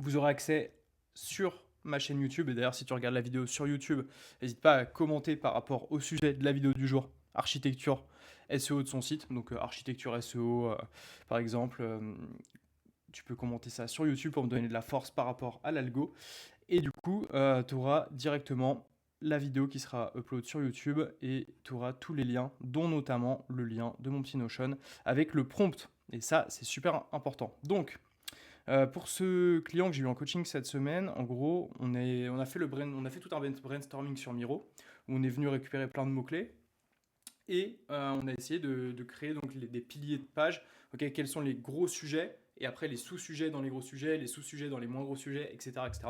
Vous aurez accès sur ma chaîne YouTube. Et d'ailleurs, si tu regardes la vidéo sur YouTube, n'hésite pas à commenter par rapport au sujet de la vidéo du jour, architecture SEO de son site. Donc architecture SEO, par exemple, tu peux commenter ça sur YouTube pour me donner de la force par rapport à l'algo. Et du coup, tu auras directement la vidéo qui sera upload sur YouTube et tu auras tous les liens, dont notamment le lien de mon petit Notion avec le prompt. Et ça, c'est super important. Donc, pour ce client que j'ai eu en coaching cette semaine, en gros, on a fait tout un brainstorming sur Miro, où on est venu récupérer plein de mots-clés. Et on a essayé de créer donc des piliers de page. Ok, quels sont les gros sujets et après les sous-sujets dans les gros sujets, les sous-sujets dans les moins gros sujets, etc. etc.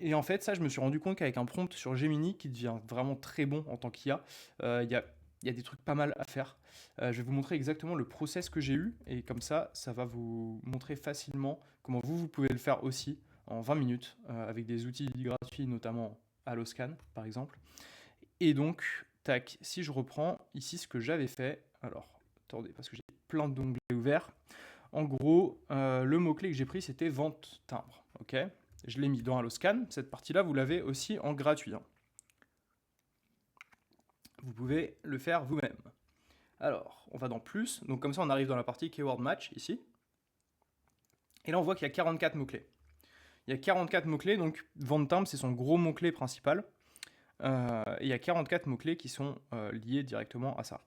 Et en fait, ça, je me suis rendu compte qu'avec un prompt sur Gemini, qui devient vraiment très bon en tant qu'IA, il y a des trucs pas mal à faire. Je vais vous montrer exactement le process que j'ai eu, et comme ça va vous montrer facilement comment vous pouvez le faire aussi en 20 minutes, avec des outils gratuits, notamment Alloscan, par exemple. Et donc, tac, si je reprends ici ce que j'avais fait, alors, attendez, parce que j'ai plein d'onglets ouverts. En gros, le mot-clé que j'ai pris, c'était vente timbre. Ok, je l'ai mis dans Alloscan. Cette partie-là, vous l'avez aussi en gratuit, hein. Vous pouvez le faire vous-même. Alors, on va dans plus. Donc comme ça, on arrive dans la partie Keyword Match, ici. Et là, on voit qu'il y a 44 mots-clés. Il y a 44 mots-clés, donc vente timbre, c'est son gros mot-clé principal. Et il y a 44 mots-clés qui sont liés directement à ça.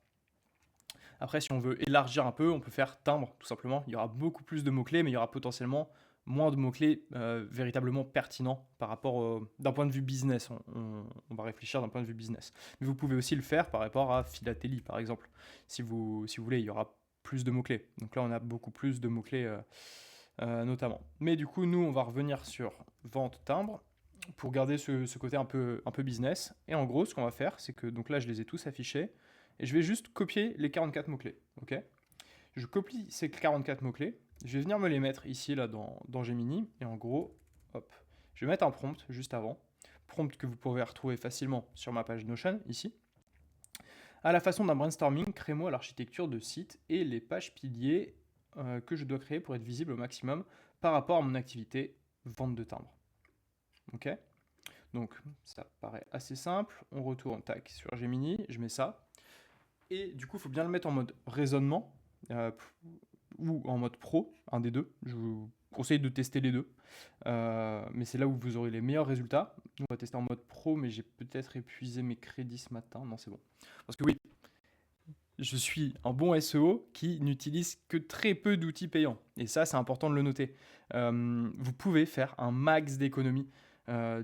Après, si on veut élargir un peu, on peut faire timbre, tout simplement. Il y aura beaucoup plus de mots-clés, mais il y aura potentiellement moins de mots-clés véritablement pertinents par rapport d'un point de vue business. On va réfléchir d'un point de vue business. Mais vous pouvez aussi le faire par rapport à philatélie, par exemple. Si vous voulez, il y aura plus de mots-clés. Donc là, on a beaucoup plus de mots-clés notamment. Mais du coup, nous, on va revenir sur vente timbre pour garder ce côté un peu business. Et en gros, ce qu'on va faire, c'est que donc là, je les ai tous affichés. Et je vais juste copier les 44 mots-clés. Ok, je copie ces 44 mots-clés. Je vais venir me les mettre ici, là, dans Gemini. Et en gros, hop, je vais mettre un prompt juste avant. Prompt que vous pourrez retrouver facilement sur ma page Notion, ici. À la façon d'un brainstorming, crée-moi l'architecture de site et les pages piliers que je dois créer pour être visible au maximum par rapport à mon activité vente de timbres. Ok, donc ça paraît assez simple. On retourne tac sur Gemini, je mets ça. Et du coup, il faut bien le mettre en mode raisonnement euh, ou en mode pro, un des deux. Je vous conseille de tester les deux. Mais c'est là où vous aurez les meilleurs résultats. Nous, on va tester en mode pro, mais j'ai peut-être épuisé mes crédits ce matin. Non, c'est bon. Parce que oui, je suis un bon SEO qui n'utilise que très peu d'outils payants. Et ça, c'est important de le noter. Vous pouvez faire un max d'économies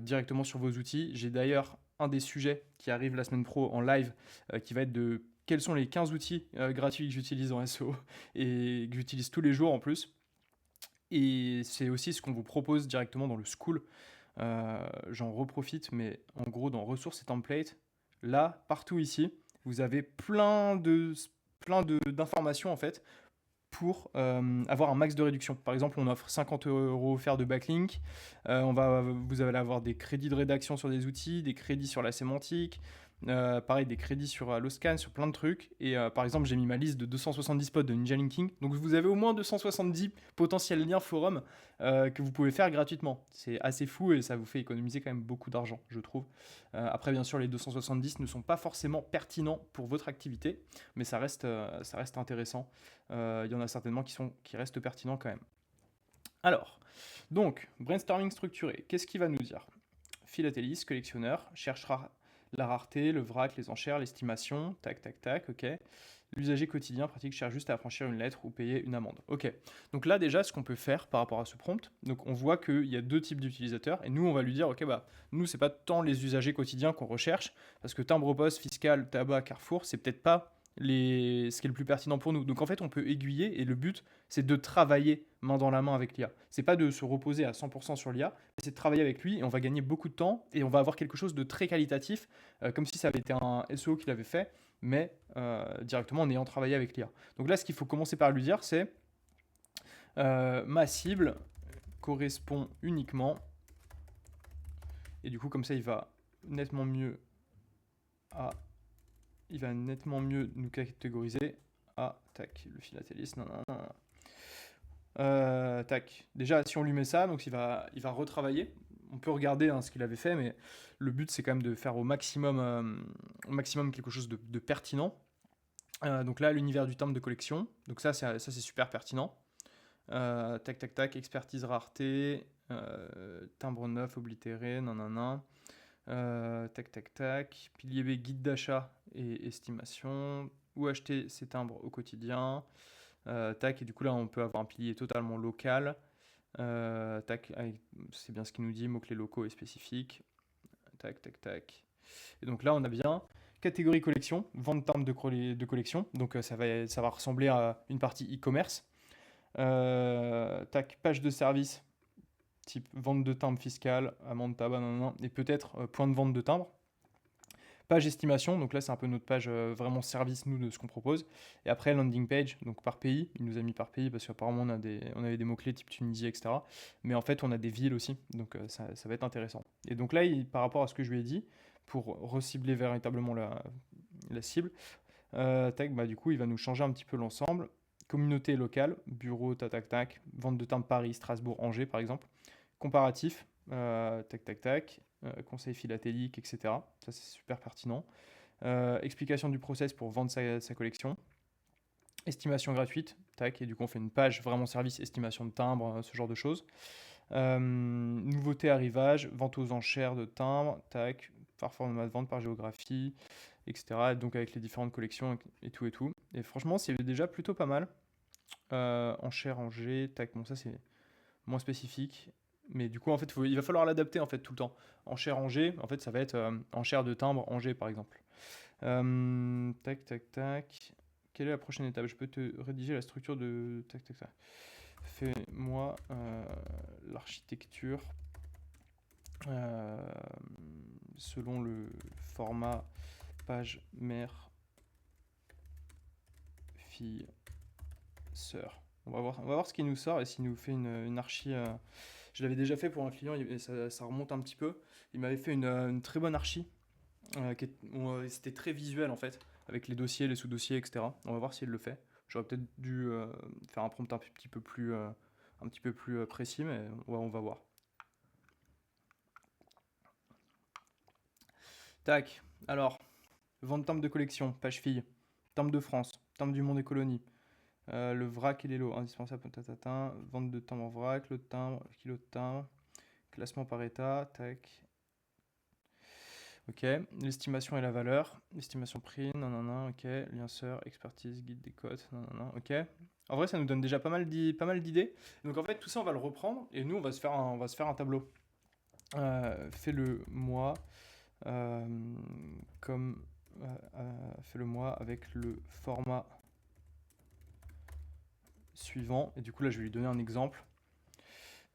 directement sur vos outils. J'ai d'ailleurs un des sujets qui arrive la semaine pro en live qui va être de quels sont les 15 outils gratuits que j'utilise en SEO et que j'utilise tous les jours en plus. Et c'est aussi ce qu'on vous propose directement dans le school. J'en reprofite, mais en gros, dans ressources et templates, là, partout ici, vous avez d'informations en fait pour avoir un max de réduction. Par exemple, on offre 50 € offerts de backlink. Vous allez avoir des crédits de rédaction sur des outils, des crédits sur la sémantique, pareil, des crédits sur Alloscan, sur plein de trucs. Et par exemple, j'ai mis ma liste de 270 spots de Ninja Linking. Donc vous avez au moins 270 potentiels liens forum que vous pouvez faire gratuitement. C'est assez fou et ça vous fait économiser quand même beaucoup d'argent, je trouve. Après, bien sûr, les 270 ne sont pas forcément pertinents pour votre activité, mais ça reste intéressant. Il y en a certainement qui restent pertinents quand même. Alors, donc, brainstorming structuré, qu'est-ce qu'il va nous dire? Philatéliste, collectionneur, cherchera la rareté, le vrac, les enchères, l'estimation, tac, tac, tac, ok. L'usager quotidien pratique cherche juste à affranchir une lettre ou payer une amende. Ok, donc là déjà ce qu'on peut faire par rapport à ce prompt, donc on voit qu'il y a deux types d'utilisateurs et nous on va lui dire ok bah nous c'est pas tant les usagers quotidiens qu'on recherche parce que timbre poste, fiscal, tabac, Carrefour c'est peut-être pas ce qui est le plus pertinent pour nous. Donc en fait on peut aiguiller et le but c'est de travailler main dans la main avec l'IA. C'est pas de se reposer à 100% sur l'IA, mais c'est de travailler avec lui et on va gagner beaucoup de temps et on va avoir quelque chose de très qualitatif, comme si ça avait été un SEO qu'il avait fait, mais directement en ayant travaillé avec l'IA. Donc là, ce qu'il faut commencer par lui dire, c'est ma cible correspond uniquement, et du coup, comme ça, nettement mieux il va nettement mieux nous catégoriser. Ah, tac, le philatéliste, non, non, non. Tac. Déjà, si on lui met ça, donc il va retravailler. On peut regarder hein, ce qu'il avait fait, mais le but c'est quand même de faire au maximum quelque chose de pertinent. Donc là, l'univers du timbre de collection. Donc ça c'est super pertinent. Tac, tac, tac, expertise rareté, timbre neuf, oblitéré, nanana. Tac, tac, tac. Pilier B, guide d'achat et estimation. Où acheter ces timbres au quotidien. Tac, et du coup là, on peut avoir un pilier totalement local. Tac, c'est bien ce qu'il nous dit, mots-clés locaux et spécifiques. Tac, tac, tac. Et donc là, on a bien catégorie collection, vente de timbres de collection. Donc ça va ressembler à une partie e-commerce. Tac, page de service, type vente de timbre fiscal, amende tabac, nanana, et peut-être point de vente de timbre. Page estimation, donc là c'est un peu notre page vraiment service nous de ce qu'on propose. Et après landing page, donc par pays, il nous a mis par pays parce qu'apparemment on avait des mots-clés type Tunisie, etc. Mais en fait on a des villes aussi, donc ça va être intéressant. Et donc là, par rapport à ce que je lui ai dit, pour recibler véritablement la cible, tac, bah, du coup il va nous changer un petit peu l'ensemble. Communauté locale, bureau, tac, tac, tac, vente de timbres Paris, Strasbourg, Angers par exemple. Comparatif, tac, tac, tac, conseil philatélique, etc. Ça, c'est super pertinent. Explication du process pour vendre sa collection. Estimation gratuite, tac, et du coup, on fait une page vraiment service, estimation de timbres, ce genre de choses. Nouveauté arrivage, vente aux enchères de timbres, tac, par format de vente, par géographie, etc. Donc, avec les différentes collections et tout et tout. Et franchement, c'est déjà plutôt pas mal. Enchères, Angers, tac, bon, ça, c'est moins spécifique. Mais du coup, en fait, il va falloir l'adapter en fait tout le temps. Enchère Angers, en fait, ça va être enchère de timbre Angers, par exemple. Tac, tac, tac. Quelle est la prochaine étape? Je peux te rédiger la structure de... Tac, tac, tac. Fais-moi l'architecture selon le format page mère, fille, sœur. On va voir ce qu'il nous sort et s'il nous fait une archi... Je l'avais déjà fait pour un client et ça remonte un petit peu. Il m'avait fait une très bonne archi. C'était très visuel en fait, avec les dossiers, les sous-dossiers, etc. On va voir s'il le fait. J'aurais peut-être dû faire un prompt un petit peu plus précis, mais ouais, on va voir. Tac, alors, vente timbre de collection, page fille, timbre de France, timbre du monde et colonies, le vrac et les lots, indispensable, tatatin, vente de timbre en vrac, lot de timbre, kilo de timbre, classement par état, tac. Ok, l'estimation et la valeur, estimation prix, nanana, ok, lien sœur, expertise, guide des cotes, nanana, ok. En vrai, ça nous donne déjà pas mal d'idées. Donc en fait, tout ça, on va le reprendre et nous, on va se faire un tableau. Fais-le moi comme fais-le moi avec le format suivant. Et du coup, là, je vais lui donner un exemple.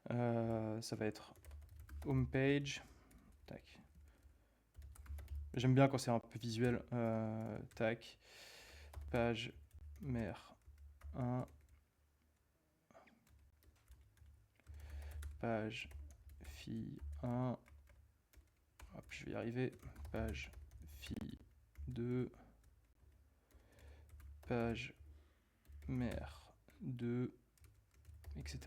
Ça va être homepage. Tac. J'aime bien quand c'est un peu visuel. Tac. Page mère 1. Page fille 1. Hop, je vais y arriver. Page fille 2. Page mère 2. Etc.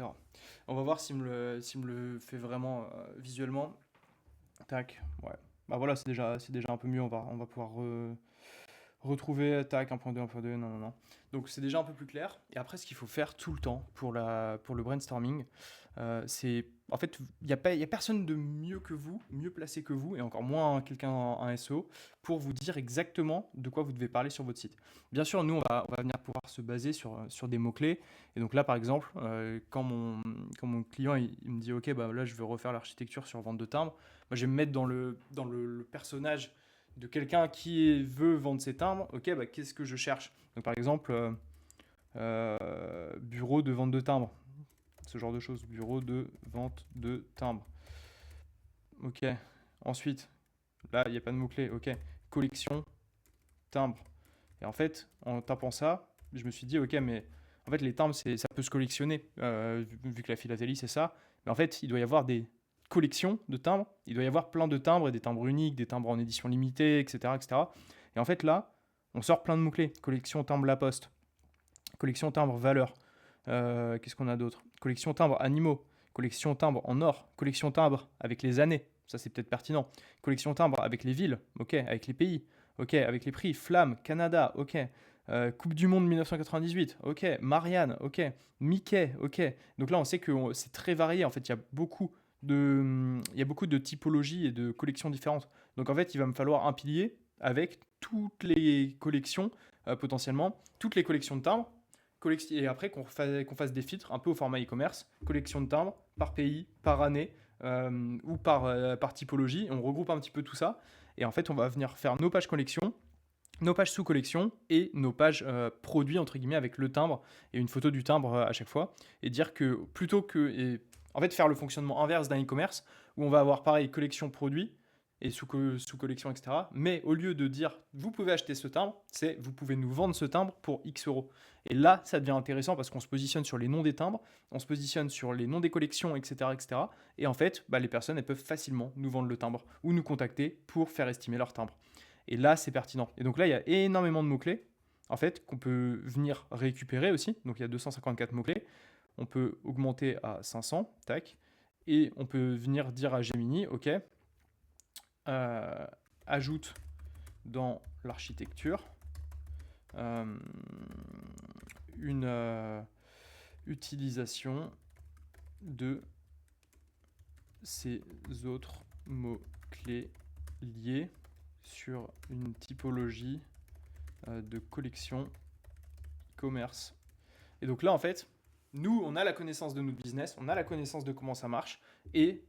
On va voir s'il me le fait vraiment visuellement. Tac. Ouais. Bah voilà, c'est déjà un peu mieux. On va pouvoir retrouver, tac, 1.2, 1.2, non, non, non. Donc c'est déjà un peu plus clair. Et après, ce qu'il faut faire tout le temps pour le brainstorming, c'est... En fait, il y a personne de mieux que vous, mieux placé que vous, et encore moins quelqu'un en SEO, pour vous dire exactement de quoi vous devez parler sur votre site. Bien sûr, nous, on va venir pouvoir se baser sur des mots-clés. Et donc là, par exemple, quand mon client il me dit, OK, bah, là, je veux refaire l'architecture sur vente de timbres, moi, je vais me mettre dans le personnage de quelqu'un qui veut vendre ses timbres, ok, bah, qu'est-ce que je cherche? Donc par exemple, bureau de vente de timbres, ce genre de choses, bureau de vente de timbres. Ok, ensuite, là, il n'y a pas de mots-clés, ok, collection, timbre. Et en fait, en tapant ça, je me suis dit, ok, mais en fait, les timbres, ça peut se collectionner, vu que la philatélie, c'est ça. Mais en fait, il doit y avoir des collections de timbres, il doit y avoir plein de timbres, et des timbres uniques, des timbres en édition limitée, etc., etc. Et en fait, là, on sort plein de mots-clés. Collection timbre La Poste, collection timbre valeur. Qu'est-ce qu'on a d'autre? collection timbres animaux, collection timbres en or, collection timbres avec les années, ça c'est peut-être pertinent, collection timbres avec les villes, ok, avec les pays, ok, avec les prix, Flamme, Canada, ok, Coupe du Monde 1998, ok, Marianne, ok, Mickey, ok. Donc là on sait que c'est très varié, en fait il y a beaucoup de typologies et de collections différentes. Donc en fait il va me falloir un pilier avec toutes les collections, potentiellement, toutes les collections de timbres, et après qu'on fasse des filtres un peu au format e-commerce, collection de timbres par pays, par année ou par typologie. On regroupe un petit peu tout ça et en fait on va venir faire nos pages collection, nos pages sous collection et nos pages produits entre guillemets avec le timbre et une photo du timbre à chaque fois et dire que plutôt que en fait faire le fonctionnement inverse d'un e-commerce où on va avoir pareil collection produit et sous collection, etc. Mais au lieu de dire vous pouvez acheter ce timbre, c'est vous pouvez nous vendre ce timbre pour X euros. Et là, ça devient intéressant parce qu'on se positionne sur les noms des timbres, on se positionne sur les noms des collections, etc. etc. Et en fait, les personnes elles peuvent facilement nous vendre le timbre ou nous contacter pour faire estimer leur timbre. Et là, c'est pertinent. Et donc là, il y a énormément de mots-clés, en fait, qu'on peut venir récupérer aussi. Donc il y a 254 mots-clés. On peut augmenter à 500, tac. Et on peut venir dire à Gemini, ok, ajoute dans l'architecture une utilisation de ces autres mots-clés liés sur une typologie de collection e-commerce. Et donc là, en fait, nous, on a la connaissance de notre business, on a la connaissance de comment ça marche, et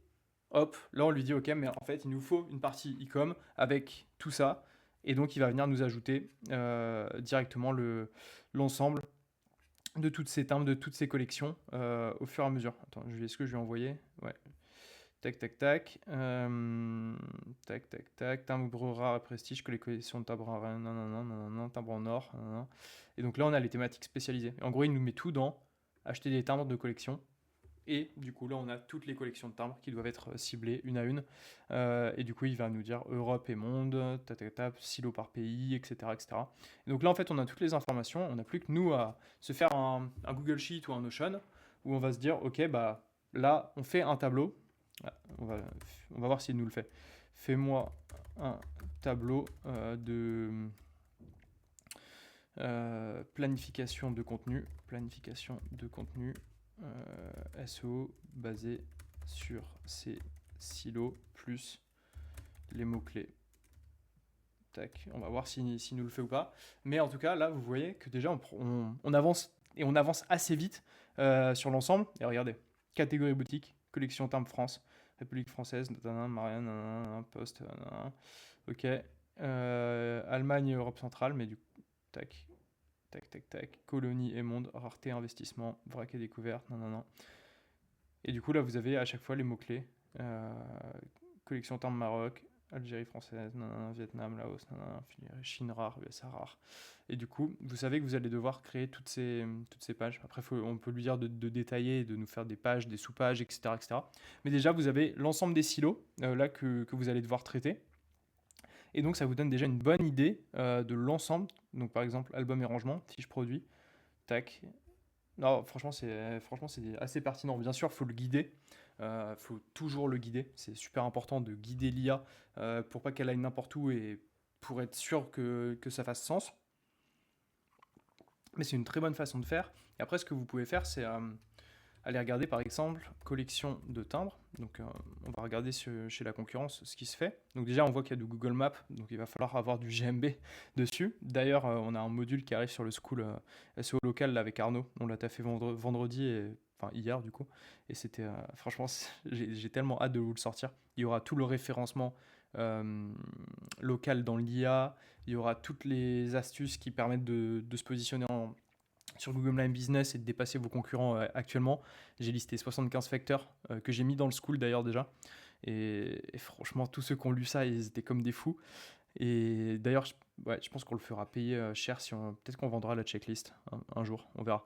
hop, là, on lui dit, ok, mais en fait, il nous faut une partie e-com avec tout ça, et donc il va venir nous ajouter directement l'ensemble de toutes ces timbres, de toutes ces collections au fur et à mesure. Attends, est-ce que je lui ai envoyé? Ouais. Tac, tac, tac. Tac, tac, tac. Timbre rare et prestige, que les collections de timbres rares, non, timbre en or. Nan. Et donc là, on a les thématiques spécialisées. Et en gros, il nous met tout dans acheter des timbres de collection. Et du coup, là, on a toutes les collections de timbres qui doivent être ciblées une à une. Et du coup, il va nous dire Europe et monde, silo par pays, etc., etc. Et donc là, en fait, on a toutes les informations. On n'a plus que nous à se faire un Google Sheet ou un Notion où on va se dire, ok, là, on fait un tableau. On va voir s'il nous le fait. Fais-moi un tableau de planification de contenu. SEO basé sur ces silos plus les mots-clés. Tac, on va voir s'il nous le fait ou pas. Mais en tout cas, là, vous voyez que déjà, on avance et on avance assez vite sur l'ensemble. Et regardez, catégorie boutique, collection timbres France, République française, Marianne, Poste, ok. Allemagne, Europe centrale, mais du coup, tac, colonie et monde, rareté, investissement, vrac et découverte, Et du coup, là, vous avez à chaque fois les mots-clés. Collection timbres Maroc, Algérie française, Vietnam, Laos, Chine rare, USA rare. Et du coup, vous savez que vous allez devoir créer toutes ces pages. Après, on peut lui dire de détailler, de nous faire des pages, des sous-pages, etc., etc. Mais déjà, vous avez l'ensemble des silos là que vous allez devoir traiter. Et donc, ça vous donne déjà une bonne idée de l'ensemble. Donc, par exemple, album et rangement, fiche produit, tac. Non, franchement, c'est assez pertinent. Bien sûr, il faut le guider. Faut toujours le guider. C'est super important de guider l'IA pour pas qu'elle aille n'importe où et pour être sûr que ça fasse sens. Mais c'est une très bonne façon de faire. Et après, ce que vous pouvez faire, c'est aller regarder par exemple collection de timbres. Donc on va regarder chez la concurrence ce qui se fait. Donc déjà on voit qu'il y a du Google Maps, donc il va falloir avoir du GMB dessus. D'ailleurs on a un module qui arrive sur le School SEO local là, avec Arnaud. On l'a taffé vendredi, enfin hier du coup. Et c'était franchement j'ai tellement hâte de vous le sortir. Il y aura tout le référencement local dans l'IA. Il y aura toutes les astuces qui permettent de se positionner sur Google My Business et de dépasser vos concurrents actuellement. J'ai listé 75 facteurs que j'ai mis dans le school d'ailleurs déjà. Et franchement, tous ceux qui ont lu ça, ils étaient comme des fous. Et d'ailleurs, je pense qu'on le fera payer cher. Peut-être qu'on vendra la checklist un jour, on verra.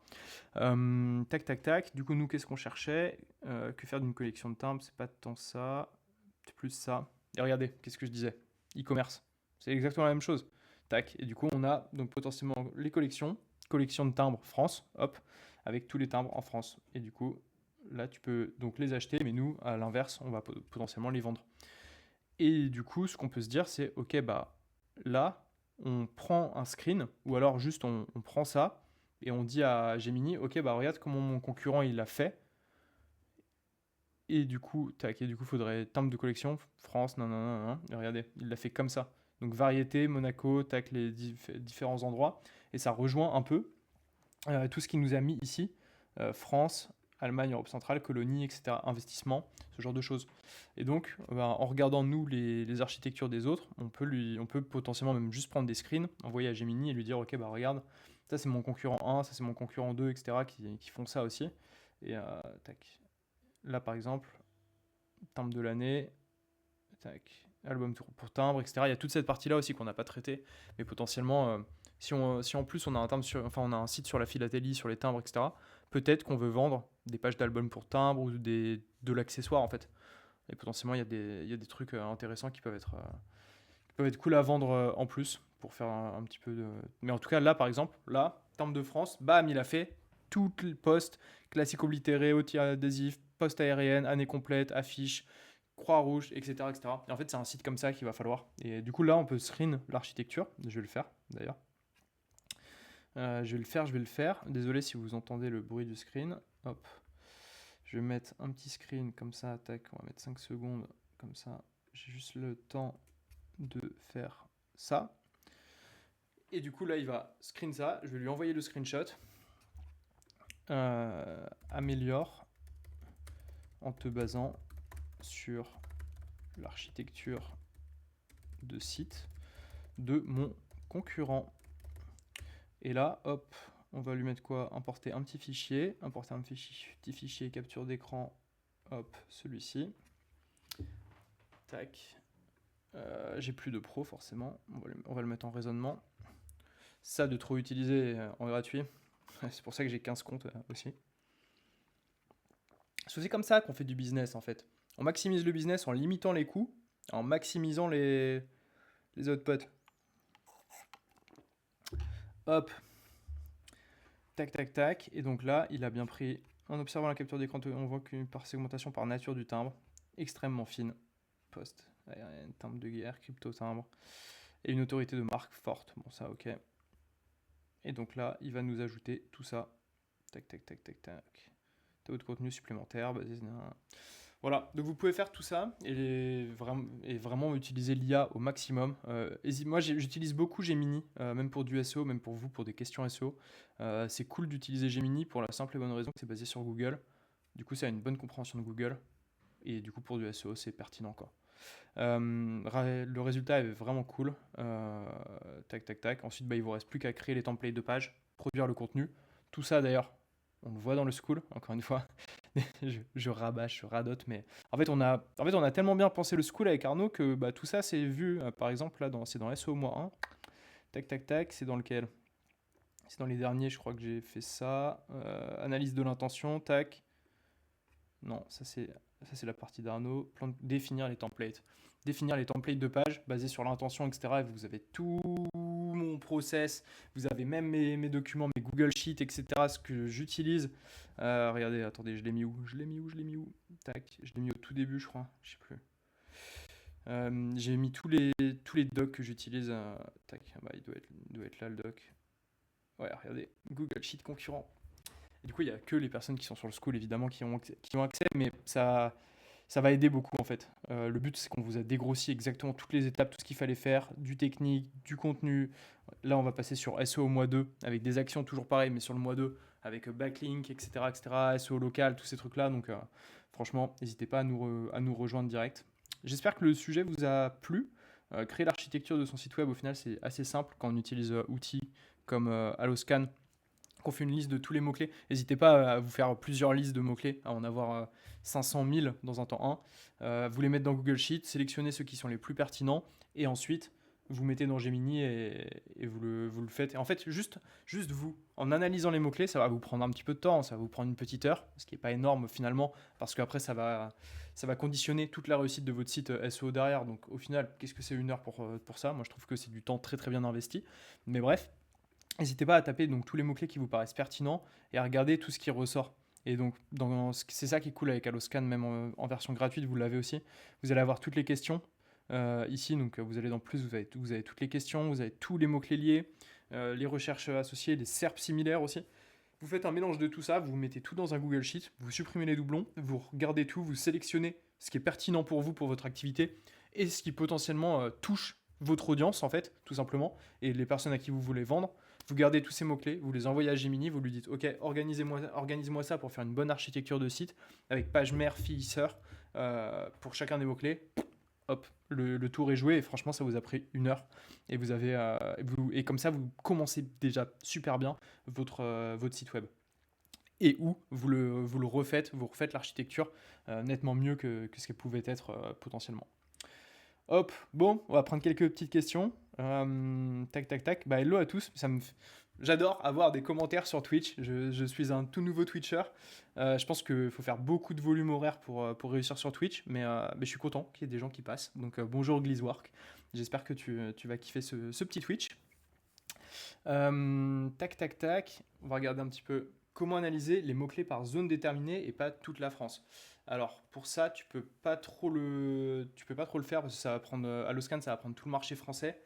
Tac. Du coup, nous, qu'est-ce qu'on cherchait Que faire d'une collection de timbres? C'est pas tant ça, c'est plus ça. Et regardez, qu'est-ce que je disais E-commerce. C'est exactement la même chose. Tac. Et du coup, on a donc potentiellement les collections de timbres France, hop, avec tous les timbres en France. Et du coup, là, tu peux donc les acheter, mais nous, à l'inverse, on va potentiellement les vendre. Et du coup, ce qu'on peut se dire, c'est, ok, bah là, on prend un screen, ou alors juste on prend ça, et on dit à Gemini, ok, bah regarde comment mon concurrent il l'a fait. Et du coup, tac, et du coup, faudrait timbre de collection, France, non, non, non, non. Et regardez, il l'a fait comme ça. Donc variété, Monaco, tac, les différents endroits. Et ça rejoint un peu tout ce qu'il nous a mis ici. France, Allemagne, Europe centrale, colonie, etc. Investissement, ce genre de choses. Et donc, en regardant nous les architectures des autres, on peut potentiellement même juste prendre des screens, envoyer à Gemini et lui dire, ok, bah regarde, ça c'est mon concurrent 1, ça c'est mon concurrent 2, etc. qui font ça aussi. Et tac. Là par exemple, timbre de l'année, tac, album pour timbre, etc. Il y a toute cette partie-là aussi qu'on n'a pas traitée, mais potentiellement, si en plus on a un timbre on a un site sur la philatélie, sur les timbres, etc. Peut-être qu'on veut vendre des pages d'albums pour timbre ou de l'accessoire en fait. Et potentiellement, il y a des trucs intéressants qui peuvent être cool à vendre en plus pour faire un petit peu de. Mais en tout cas, là par exemple, là, timbre de France, bam, il a fait toutes les postes classiques oblitérés, outils adhésifs, poste aérienne, année complète, affiche, Croix-Rouge, etc., etc. Et en fait, c'est un site comme ça qu'il va falloir. Et du coup, là, on peut screen l'architecture. Je vais le faire, d'ailleurs. Je vais le faire. Désolé si vous entendez le bruit du screen. Hop. Je vais mettre un petit screen comme ça. Tac, on va mettre 5 secondes. Comme ça, j'ai juste le temps de faire ça. Et du coup, là, il va screen ça. Je vais lui envoyer le screenshot. Améliore en te basant sur l'architecture de site de mon concurrent. Et là, hop, on va lui mettre quoi? Importer un petit fichier, petit fichier capture d'écran, hop, celui-ci. Tac. J'ai plus de pro forcément, on va le mettre en raisonnement. Ça de trop utiliser en gratuit, c'est pour ça que j'ai 15 comptes aussi. C'est comme ça qu'on fait du business en fait. On maximise le business en limitant les coûts, en maximisant les outputs. Hop. Tac, tac, tac. Et donc là, il a bien pris. En observant la capture d'écran, on voit qu'une par segmentation par nature du timbre, extrêmement fine. Poste, aérienne, timbre de guerre, crypto timbre. Et une autorité de marque forte. Bon, ça, ok. Et donc là, il va nous ajouter tout ça. Tac, tac, tac, tac, tac. Taux de contenu supplémentaire. Voilà, donc vous pouvez faire tout ça et vraiment utiliser l'IA au maximum. Moi, j'utilise beaucoup Gemini, même pour du SEO, même pour vous, pour des questions SEO. C'est cool d'utiliser Gemini pour la simple et bonne raison que c'est basé sur Google. Du coup, ça a une bonne compréhension de Google. Et du coup, pour du SEO, c'est pertinent, quoi. Le résultat est vraiment cool. Tac, tac, tac. Ensuite, il ne vous reste plus qu'à créer les templates de page, produire le contenu. Tout ça, d'ailleurs, on le voit dans le school, encore une fois. je rabâche, je radote, mais en fait, on a tellement bien pensé le school avec Arnaud que tout ça, c'est vu, par exemple, là, c'est dans SEO-1. Tac, tac, tac, c'est dans lequel? C'est dans les derniers, je crois que j'ai fait ça. Analyse de l'intention, tac. Non, ça c'est la partie d'Arnaud. Définir les templates. Définir les templates de page basés sur l'intention, etc. Et vous avez tout mon process. Vous avez même mes documents, mes Google Sheets, etc. Ce que j'utilise. Regardez, attendez, je l'ai mis où? Tac, je l'ai mis au tout début, je crois. Je sais plus. J'ai mis tous les docs que j'utilise. Tac, il doit être là le doc. Ouais, regardez, Google Sheet concurrent. Et du coup, il n'y a que les personnes qui sont sur le school, évidemment, qui ont accès, mais ça va aider beaucoup, en fait. Le but, c'est qu'on vous a dégrossi exactement toutes les étapes, tout ce qu'il fallait faire, du technique, du contenu. Là, on va passer sur SEO mois 2, avec des actions toujours pareilles, mais sur le mois 2, avec backlink, etc., etc., SEO local, tous ces trucs-là. Donc, franchement, n'hésitez pas à nous rejoindre direct. J'espère que le sujet vous a plu. Créer l'architecture de son site web, au final, c'est assez simple quand on utilise outils comme Alloscan, qu'on fait une liste de tous les mots-clés. N'hésitez pas à vous faire plusieurs listes de mots-clés, à en avoir 500 000 dans un temps 1. Vous les mettez dans Google Sheet, sélectionnez ceux qui sont les plus pertinents, et ensuite, vous mettez dans Gemini et vous le faites. Et en fait, juste vous, en analysant les mots-clés, ça va vous prendre un petit peu de temps, ça va vous prendre une petite heure, ce qui n'est pas énorme finalement, parce qu'après, ça va conditionner toute la réussite de votre site SEO derrière. Donc au final, qu'est-ce que c'est une heure pour ça? Moi, je trouve que c'est du temps très très bien investi. Mais bref, n'hésitez pas à taper donc tous les mots-clés qui vous paraissent pertinents et à regarder tout ce qui ressort. Et donc, c'est ça qui est cool avec Alloscan, même en version gratuite, vous l'avez aussi. Vous allez avoir toutes les questions ici. Donc, vous allez dans plus, vous avez toutes les questions, vous avez tous les mots-clés liés, les recherches associées, les SERP similaires aussi. Vous faites un mélange de tout ça, vous mettez tout dans un Google Sheet, vous supprimez les doublons, vous regardez tout, vous sélectionnez ce qui est pertinent pour vous, pour votre activité, et ce qui potentiellement touche votre audience, en fait, tout simplement, et les personnes à qui vous voulez vendre. Vous gardez tous ces mots-clés, vous les envoyez à Gemini, vous lui dites ok, organise-moi ça pour faire une bonne architecture de site, avec page mère, fille, sœur, pour chacun des mots-clés. Hop, le tour est joué, et franchement, ça vous a pris 1 heure. Et, et comme ça, vous commencez déjà super bien votre site web. Et où vous refaites l'architecture nettement mieux que ce qu'elle pouvait être potentiellement. Hop, bon, on va prendre quelques petites questions. Tac, tac, tac. Bah, hello à tous. J'adore avoir des commentaires sur Twitch. Je suis un tout nouveau Twitcher. Je pense qu'il faut faire beaucoup de volume horaire pour réussir sur Twitch. Mais je suis content qu'il y ait des gens qui passent. Donc bonjour Gliswork. J'espère que tu vas kiffer ce petit Twitch. Tac, tac, tac. On va regarder un petit peu comment analyser les mots-clés par zone déterminée et pas toute la France. Alors pour ça, tu peux pas trop le faire parce que ça va prendre Alloscan, ça va prendre tout le marché français.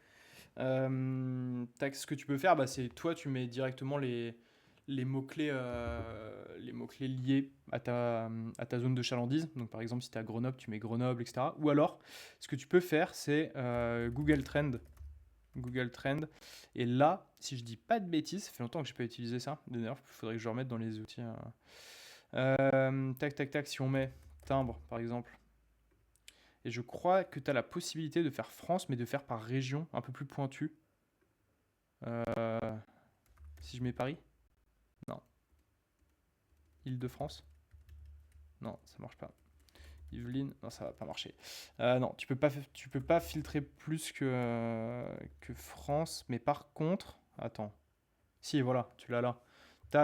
Ce que tu peux faire, bah, c'est toi, tu mets directement les mots-clés liés à ta zone de chalandise. Donc par exemple, si tu es à Grenoble, tu mets Grenoble, etc. Ou alors, ce que tu peux faire, c'est Google Trend. Google Trend. Et là, si je dis pas de bêtises, ça fait longtemps que je n'ai pas utilisé ça. D'ailleurs, il faudrait que je le remette dans les outils. Tac, tac, tac. Si on met timbre, par exemple. Et je crois que tu as la possibilité de faire France, mais de faire par région, un peu plus pointu. Si je mets Paris? Non. Île-de-France? Non, ça marche pas. Yvelines? Non, ça va pas marcher. Non, tu peux pas filtrer plus que France, mais par contre, attends. Si, voilà, tu l'as là.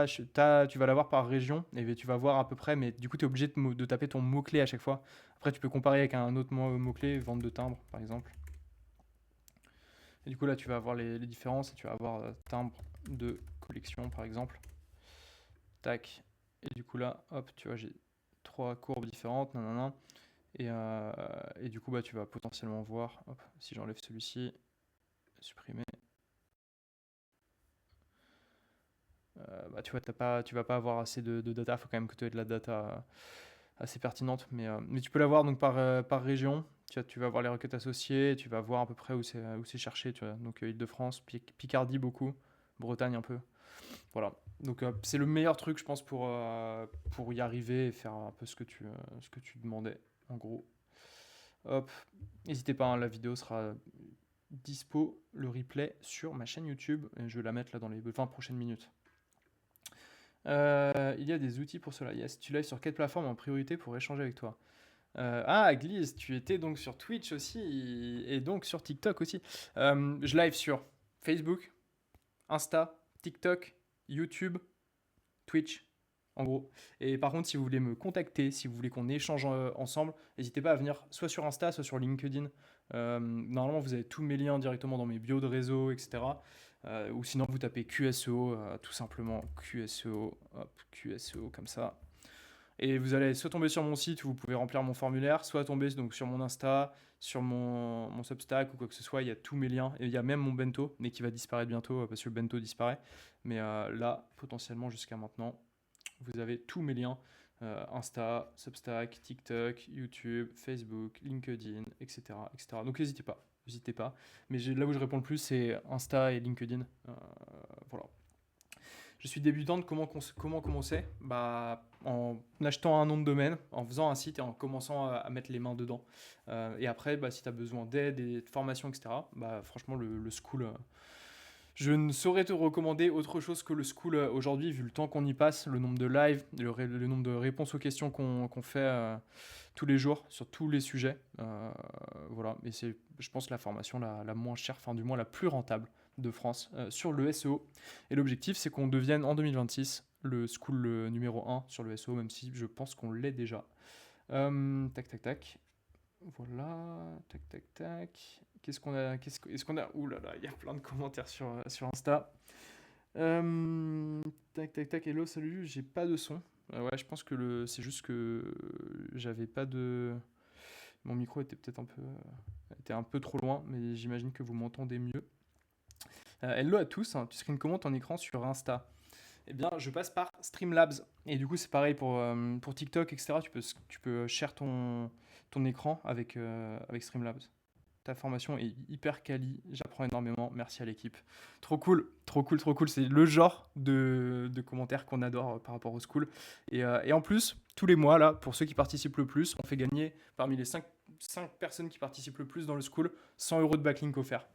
Tu vas l'avoir par région et tu vas voir à peu près, mais du coup, tu es obligé de taper ton mot-clé à chaque fois. Après, tu peux comparer avec un autre mot-clé, vente de timbre, par exemple. Et du coup, là, tu vas avoir les différences et tu vas avoir timbre de collection, par exemple. Tac. Et du coup, là, hop, tu vois, j'ai 3 courbes différentes, nanana. Et du coup, bah, tu vas potentiellement voir, hop, si j'enlève celui-ci, supprimer. Bah, tu vois, tu vas pas avoir assez de data, il faut quand même que tu aies de la data assez pertinente, mais tu peux l'avoir donc par région. Tu vas voir les requêtes associées, tu vas voir à peu près où c'est cherché, tu vois. Donc Île-de-France, Picardie beaucoup, Bretagne un peu. Voilà. Donc c'est le meilleur truc, je pense, pour y arriver et faire un peu ce que tu demandais, en gros. Hop, n'hésitez pas, hein, la vidéo sera dispo, le replay, sur ma chaîne YouTube. Et je vais la mettre là dans les 20 prochaines minutes. Il y a des outils pour cela. Yes, tu live sur quelle plateforme en priorité pour échanger avec toi? Gliz, tu étais donc sur Twitch aussi et donc sur TikTok aussi. Je live sur Facebook, Insta, TikTok, YouTube, Twitch, en gros. Et par contre, si vous voulez me contacter, si vous voulez qu'on échange ensemble, n'hésitez pas à venir soit sur Insta, soit sur LinkedIn. Normalement, vous avez tous mes liens directement dans mes bios de réseau, etc. Ou sinon, vous tapez QSEO, tout simplement QSEO, hop, QSEO comme ça. Et vous allez soit tomber sur mon site où vous pouvez remplir mon formulaire, soit tomber donc sur mon Insta, sur mon Substack ou quoi que ce soit. Il y a tous mes liens. Et il y a même mon bento, mais qui va disparaître bientôt parce que le bento disparaît. Mais là, potentiellement jusqu'à maintenant, vous avez tous mes liens. Insta, Substack, TikTok, YouTube, Facebook, LinkedIn, etc. etc. Donc n'hésitez pas. N'hésitez pas. Mais là où je réponds le plus, c'est Insta et LinkedIn. Voilà. Je suis débutante, comment commencer? Bah, en achetant un nom de domaine, en faisant un site et en commençant à mettre les mains dedans. Et après, bah, si tu as besoin d'aide et de formation, etc., bah, franchement, le school, je ne saurais te recommander autre chose que le school aujourd'hui, vu le temps qu'on y passe, le nombre de lives, le nombre de réponses aux questions qu'on fait tous les jours sur tous les sujets. Voilà, et c'est, je pense, la formation la moins chère, enfin du moins la plus rentable de France sur le SEO. Et l'objectif, c'est qu'on devienne en 2026 le school numéro 1 sur le SEO, même si je pense qu'on l'est déjà. Tac, tac, tac. Voilà, tac, tac, tac. Qu'est-ce qu'on a Est-ce qu'on a Ouh là là, il y a plein de commentaires sur Insta. Tac, tac, tac. Hello, salut, j'ai pas de son. Ouais, je pense que c'est juste que j'avais pas de. Mon micro était peut-être était un peu trop loin, mais j'imagine que vous m'entendez mieux. Hello à tous, hein. Tu screens comment ton écran sur Insta? Eh bien, je passe par Streamlabs. Et du coup, c'est pareil pour TikTok, etc. Tu peux share ton écran avec Streamlabs. Ta formation est hyper quali, j'apprends énormément, merci à l'équipe. Trop cool, trop cool, trop cool. C'est le genre de commentaires qu'on adore par rapport au school. Et en plus, tous les mois, là, pour ceux qui participent le plus, on fait gagner parmi les 5 personnes qui participent le plus dans le school 100 euros de backlink offert.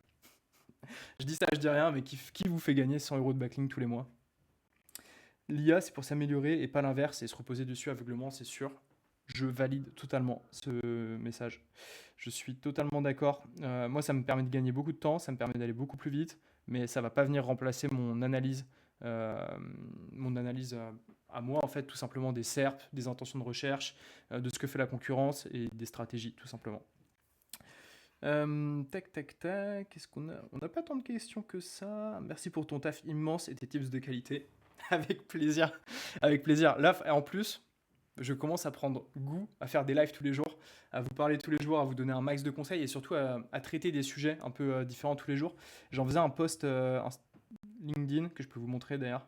Je dis ça, je dis rien, mais qui vous fait gagner 100 euros de backlink tous les mois? L'IA, c'est pour s'améliorer et pas l'inverse et se reposer dessus aveuglement, c'est sûr. Je valide totalement ce message. Je suis totalement d'accord. Moi, ça me permet de gagner beaucoup de temps, ça me permet d'aller beaucoup plus vite, mais ça va pas venir remplacer euh, mon analyse à moi, en fait, tout simplement des SERP, des intentions de recherche, de ce que fait la concurrence et des stratégies, tout simplement. Tac, tac, tac. Qu'est-ce qu'on a? On n'a pas tant de questions que ça. Merci pour ton taf immense et tes tips de qualité. Avec plaisir. Avec plaisir. Là, en plus, je commence à prendre goût à faire des lives tous les jours, à vous parler tous les jours, à vous donner un max de conseils et surtout à traiter des sujets un peu différents tous les jours. J'en faisais un post LinkedIn que je peux vous montrer d'ailleurs.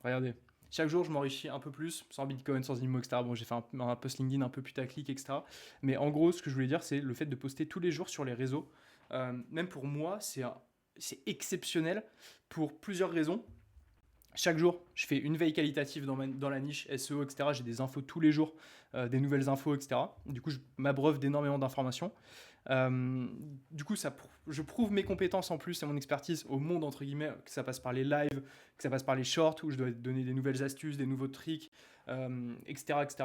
Regardez. Chaque jour, je m'enrichis un peu plus, sans Bitcoin, sans IMO, etc. Bon, j'ai fait un post LinkedIn un peu putaclic, etc. Mais en gros, ce que je voulais dire, c'est le fait de poster tous les jours sur les réseaux. Même pour moi, c'est exceptionnel pour plusieurs raisons. Chaque jour, je fais une veille qualitative dans la niche SEO, etc. J'ai des infos tous les jours, des nouvelles infos, etc. Du coup, je m'abreuve d'énormément d'informations. Du coup, je prouve mes compétences en plus et mon expertise au monde, entre guillemets, que ça passe par les lives, que ça passe par les shorts, où je dois donner des nouvelles astuces, des nouveaux tricks, etc., etc.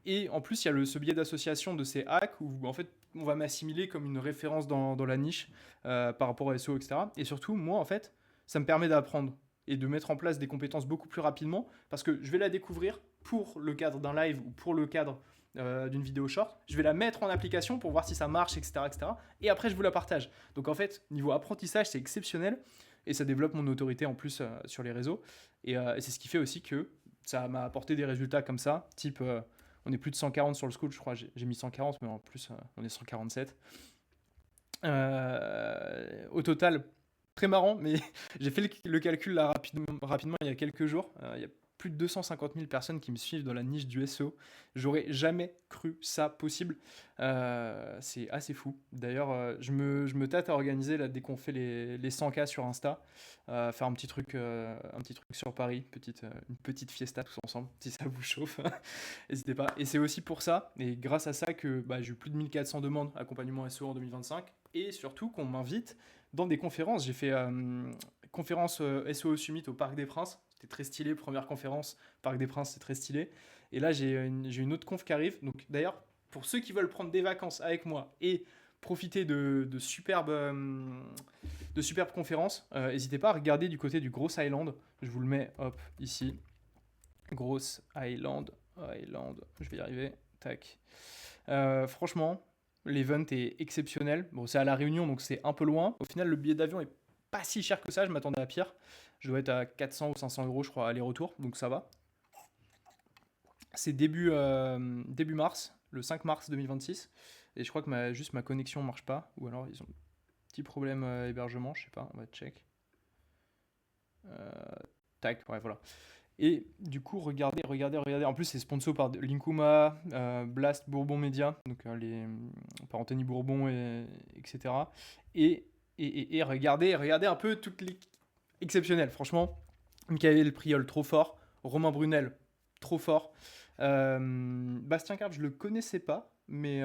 Et en plus, il y a ce biais d'association de ces hacks où en fait, on va m'assimiler comme une référence dans la niche par rapport à SEO, etc. Et surtout, moi, en fait, ça me permet d'apprendre et de mettre en place des compétences beaucoup plus rapidement parce que je vais la découvrir pour le cadre d'un live ou pour le cadre d'une vidéo short. Je vais la mettre en application pour voir si ça marche, etc., etc. Et après, je vous la partage. Donc en fait, niveau apprentissage, c'est exceptionnel et ça développe mon autorité en plus sur les réseaux. Et c'est ce qui fait aussi que ça m'a apporté des résultats comme ça, type on est plus de 140 sur le school, je crois, j'ai mis 140, mais en plus on est 147. Au total, très marrant, mais j'ai fait le calcul là rapidement il y a quelques jours. Il y a plus de 250 000 personnes qui me suivent dans la niche du SEO. J'aurais jamais cru ça possible. C'est assez fou. D'ailleurs, je me tâte à organiser là, dès qu'on fait les 100K sur Insta, faire un petit truc sur Paris, une petite fiesta tous ensemble, si ça vous chauffe. N'hésitez pas. Et c'est aussi pour ça, et grâce à ça, que j'ai eu plus de 1400 demandes accompagnement SEO en 2025, et surtout qu'on m'invite dans des conférences. J'ai fait conférence SEO Summit au Parc des Princes. C'était très stylé. Première conférence, Parc des Princes, c'est très stylé. Et là, j'ai une autre conf qui arrive. Donc d'ailleurs, pour ceux qui veulent prendre des vacances avec moi et profiter de superbes conférences, n'hésitez pas à regarder du côté du Gross Island. Je vous le mets, hop, ici. Gross Island. Je vais y arriver. Tac. Franchement, l'event est exceptionnel. Bon, c'est à La Réunion, donc c'est un peu loin. Au final, le billet d'avion est pas si cher que ça. Je m'attendais à pire. Je dois être à 400 ou 500 euros, je crois, aller-retour. Donc ça va. C'est début mars, le 5 mars 2026. Et je crois que ma connexion marche pas. Ou alors ils ont un petit problème hébergement. Je sais pas, on va check. Tac, ouais, voilà. Et du coup, regardez. En plus, c'est sponsor par Linkuma, Blast, Bourbon Media, donc par Anthony Bourbon, etc. Et regardez un peu toutes les exceptionnelles. Franchement, Michael Priol, trop fort. Romain Brunel, trop fort. Bastien Carp, je le connaissais pas, mais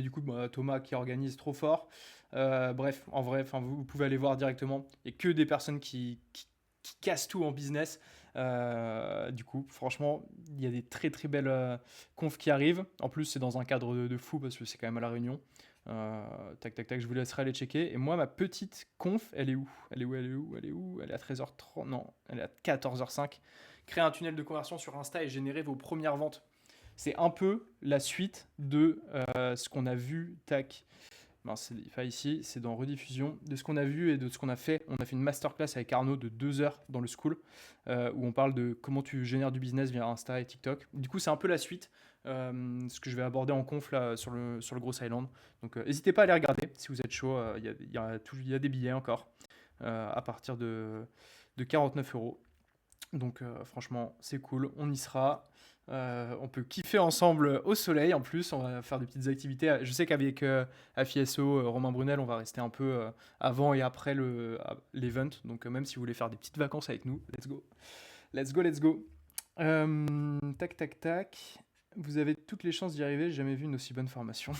du coup, Thomas qui organise, trop fort. Bref, en vrai, vous pouvez aller voir directement. Et que des personnes qui cassent tout en business. Du coup, franchement, il y a des très très belles confs qui arrivent. En plus, c'est dans un cadre de fou parce que c'est quand même à La Réunion. Tac, tac, tac, je vous laisserai aller checker. Et moi, ma petite conf, elle est où? Elle est à 13h30. Non, elle est à 14h05. Créer un tunnel de conversion sur Insta et générer vos premières ventes. C'est un peu la suite de ce qu'on a vu. Tac. Ben, ici, c'est dans rediffusion. De ce qu'on a vu et de ce qu'on a fait, on a fait une masterclass avec Arnaud de 2 heures dans le school, où on parle de comment tu génères du business via Insta et TikTok. Du coup, c'est un peu la suite, ce que je vais aborder en conf là, sur le Gros Island. Donc, n'hésitez pas à aller regarder si vous êtes chaud. Il y a des billets encore à partir de 49 €. Donc franchement, c'est cool, on y sera. On peut kiffer ensemble au soleil. En plus, on va faire des petites activités. Je sais qu'avec AFISO, Romain Brunel, on va rester un peu avant et après l'event. Donc même si vous voulez faire des petites vacances avec nous, let's go. Let's go, let's go. Tac, tac, tac. Vous avez toutes les chances d'y arriver. J'ai jamais vu une aussi bonne formation.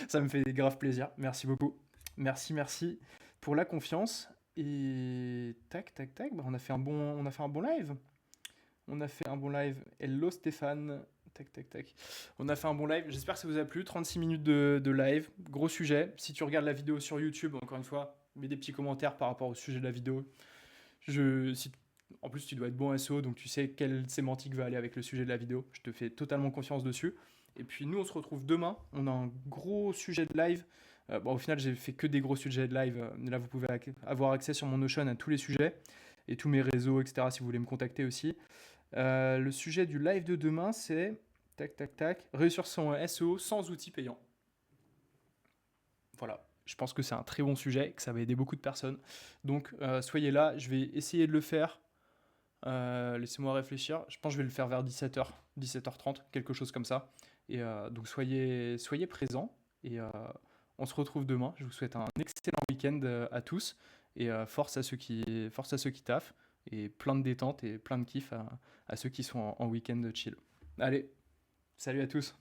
Ça me fait grave plaisir. Merci beaucoup. Merci, merci pour la confiance. Et tac, tac, tac, bah, on a fait un bon live. On a fait un bon live. Hello Stéphane. Tac, tac, tac. On a fait un bon live. J'espère que ça vous a plu. 36 minutes de live. Gros sujet. Si tu regardes la vidéo sur YouTube, encore une fois, mets des petits commentaires par rapport au sujet de la vidéo. En plus, tu dois être bon SEO, donc tu sais quelle sémantique va aller avec le sujet de la vidéo. Je te fais totalement confiance dessus. Et puis nous, on se retrouve demain. On a un gros sujet de live. Bon, au final, j'ai fait que des gros sujets de live. Là, vous pouvez avoir accès sur mon Notion à tous les sujets et tous mes réseaux, etc. Si vous voulez me contacter aussi. Le sujet du live de demain, c'est tac, tac, tac, réussir son SEO sans outils payants. Voilà. Je pense que c'est un très bon sujet, que ça va aider beaucoup de personnes. Donc, soyez là. Je vais essayer de le faire. Laissez-moi réfléchir. Je pense que je vais le faire vers 17h, 17h30, quelque chose comme ça. Et donc, soyez présents. Et on se retrouve demain. Je vous souhaite un excellent week-end à tous. Et force à ceux qui taffent. Et plein de détente et plein de kiff à ceux qui sont en week-end chill. Allez, salut à tous.